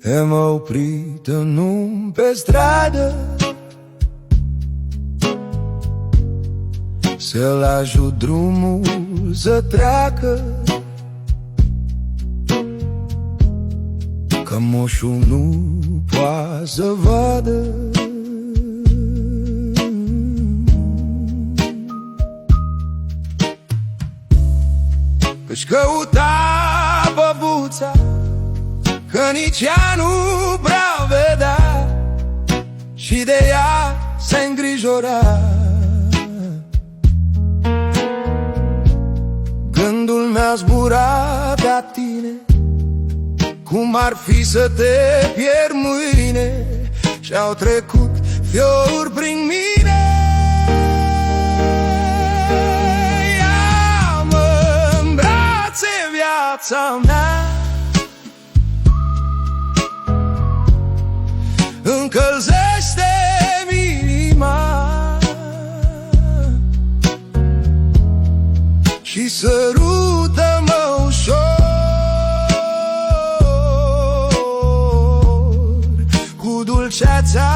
Am oprit în un pe stradă să-l ajut drumul să treacă, că moșul nu poate să vadă. Își căuta băbuța, că nici ea nu prea vedea, și de ea se îngrijora. Gândul mi-a zburat pe tine, cum ar fi să te pierd mâine, și-au trecut fiori prin mine. Ia-mă în brațe, viața mea, încălzește-mi inima și sărută-mă ușor, cu dulceața